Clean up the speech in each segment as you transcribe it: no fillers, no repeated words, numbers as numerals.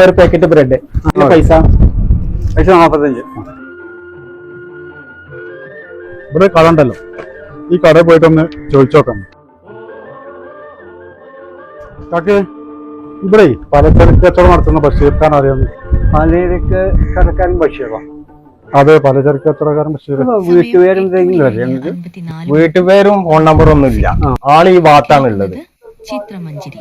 ഒരു packet bread പൈസ 45. ഇവിടെ കട ഉണ്ടല്ലോ, ഈ കടയിൽ പോയിട്ടൊന്ന് ചോദിച്ചു നോക്കാം. കാക്കേ, ഇവിടെ പലചരക്ക് കച്ചവടം നടത്തുന്ന ബഷീർഖാൻ അറിയാവുന്ന? പലചരക്ക് കടക്കാരൻ ബഷീറോ? അതെ, പലചരക്ക് കച്ചവടക്കാരൻ ബഷീർ. വീട്ടുപേരും വീട്ടുപേരും ഫോൺ നമ്പറും ഒന്നുമില്ല. ആള് ഈ ഭാഗത്താണുള്ളത്. ചിത്രമഞ്ജരി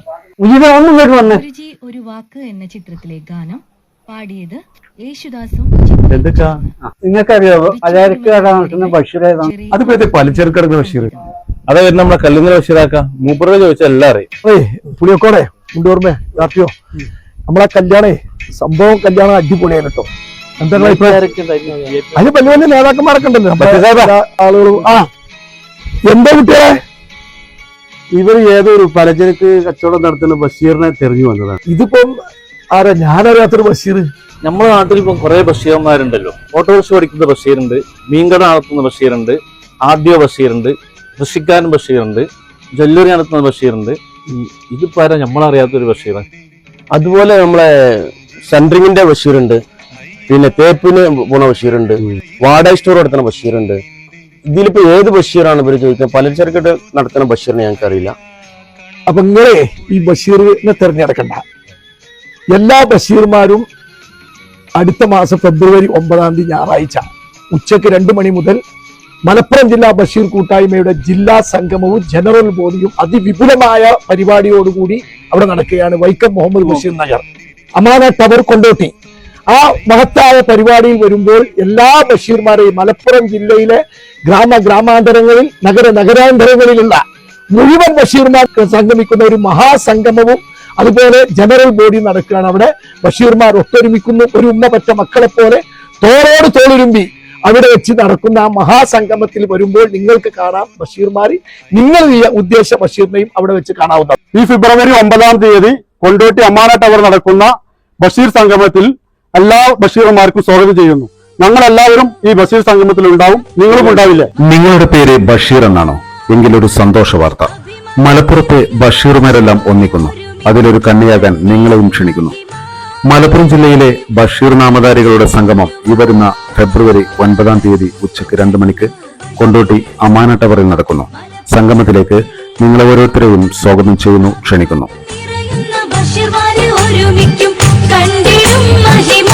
ഒരു വാക്ക് എന്ന ചിത്രത്തിലെ ഗാനം പാടിയത് യേശുദാസും. നിങ്ങൾക്കറിയാവോ പലചരക്ക് കട നടത്തുന്ന ബഷീർ ഏതാണ്? അതിപ്പോ പലചരക്ക് കടക്കുന്ന ബഷീർ. അതെ, നമ്മളെ കല്ലുന്ന ബഷീറാക്കാം. മൂപ്പറോട് ചോദിച്ചാൽ എല്ലാം അറിയും. പുളിയൊക്കോടെ ഉണ്ടോർമേ രാത്രിയോ നമ്മളെ കല്യാണേ സംഭവം കല്യാണം അടിപൊളിയാണ് കേട്ടോ. എന്താണ് അതിന് വലിയ വലിയ നേതാക്കന്മാരൊക്കെ ഉണ്ടല്ലോ ആളുകളും. എന്താ കുട്ടികളെ, ഇവർ ഏതൊരു പലചരക്ക് കച്ചവടം നടത്തുന്ന ബഷീറിനെ തെരഞ്ഞു വന്നതാണ്. ഇതിപ്പം ആരാ, ഞാനറിയാത്തൊരു ബഷീർ. നമ്മുടെ നാട്ടിൽ ഇപ്പം കുറെ ബഷീർമാരുണ്ടല്ലോ. ഓട്ടോറിക്ഷ ഓടിക്കുന്ന ബഷീറുണ്ട്, മീൻകട നടത്തുന്ന ബഷീറുണ്ട്, ആദ്യ ബഷീറുണ്ട്, കൃഷിക്കാരൻ ബഷീറുണ്ട്, ജ്വല്ലറി നടത്തുന്ന ബഷീറുണ്ട്. ഇതിപ്പോ ആരാ നമ്മളറിയാത്തൊരു ബഷീർ? അതുപോലെ നമ്മളെ സെൻട്രിങ്ങിന്റെ ബഷീറുണ്ട്, പിന്നെ തേപ്പിന് പോണ ബഷീറുണ്ട്, വാടക സ്റ്റോർ നടത്തുന്ന ബഷീറുണ്ട്. ഇതിലിപ്പോ ഏത് ബഷീറാണ് ഇവര് ചോദിക്കുന്നത്? പലചരക്ക് നടത്തുന്ന ബഷീറിനെ ഞങ്ങൾക്ക് അറിയില്ല. അപ്പൊ നിങ്ങളെ ഈ ബഷീറിനെ തെരഞ്ഞെടുക്കണ്ട. എല്ലാ ബഷീർമാരും അടുത്ത മാസം ഫെബ്രുവരി 9 ഞായറാഴ്ച ഉച്ചയ്ക്ക് 2 മണി മുതൽ മലപ്പുറം ജില്ലാ ബഷീർ കൂട്ടായ്മയുടെ ജില്ലാ സംഗമവും ജനറൽ ബോഡിയും അതിവിപുലമായ പരിപാടിയോടുകൂടി അവിടെ നടക്കുകയാണ്. വൈക്കം മുഹമ്മദ് ബഷീർ നഗർ, അമാന ടവർ, കൊണ്ടോട്ടി. ആ മഹത്തായ പരിപാടിയിൽ വരുമ്പോൾ എല്ലാ ബഷീർമാരെയും മലപ്പുറം ജില്ലയിലെ ഗ്രാമാന്തരങ്ങളിൽ നഗരാന്തരങ്ങളിലുള്ള മുഴുവൻ ബഷീർമാർ സംഗമിക്കുന്ന ഒരു മഹാസംഗമവും അതുപോലെ ജനറൽ ബോഡി നടക്കുകയാണ്. അവിടെ ബഷീർമാർ ഒത്തൊരുമിക്കുന്നു. ഒരു ഉമ്മ പറ്റ മക്കളെ പോലെ തോളോട് തോളുരുമ്പി അവിടെ വെച്ച് നടക്കുന്ന ആ മഹാസംഗമത്തിൽ വരുമ്പോൾ നിങ്ങൾക്ക് കാണാം ബഷീർമാരി, നിങ്ങൾ ഉദ്ദേശ ബഷീറിനെയും അവിടെ വെച്ച് കാണാവുന്ന. ഈ ഫെബ്രുവരി 9 കൊണ്ടോട്ടി അമാന ടവർ നടക്കുന്ന ബഷീർ സംഗമത്തിൽ എല്ലാ ബഷീർമാർക്കും സ്വാഗതം ചെയ്യുന്നു. ഞങ്ങളെല്ലാവരും ഈ ബഷീർ സംഗമത്തിൽ ഉണ്ടാവും. നിങ്ങളും ഉണ്ടാവില്ലേ? നിങ്ങളുടെ പേര് ബഷീർ എന്നാണോ? എങ്കിലൊരു സന്തോഷ വാർത്ത. മലപ്പുറത്തെ ബഷീർമാരെല്ലാം ഒന്നിക്കുന്നു. അതിലൊരു കണ്ണിയാകാൻ നിങ്ങളെയും ക്ഷണിക്കുന്നു. മലപ്പുറം ജില്ലയിലെ ബഷീർ നാമധാരികളുടെ സംഗമം ഈ വരുന്ന ഫെബ്രുവരി 9 ഉച്ചയ്ക്ക് 2 മണിക്ക് കൊണ്ടോട്ടി അമാന ടവറിൽ നടക്കുന്നു. സംഗമത്തിലേക്ക് നിങ്ങളെ ഓരോരുത്തരെയും സ്വാഗതം ചെയ്യുന്നു, ക്ഷണിക്കുന്നു. കണ്ടിടും മഹിമ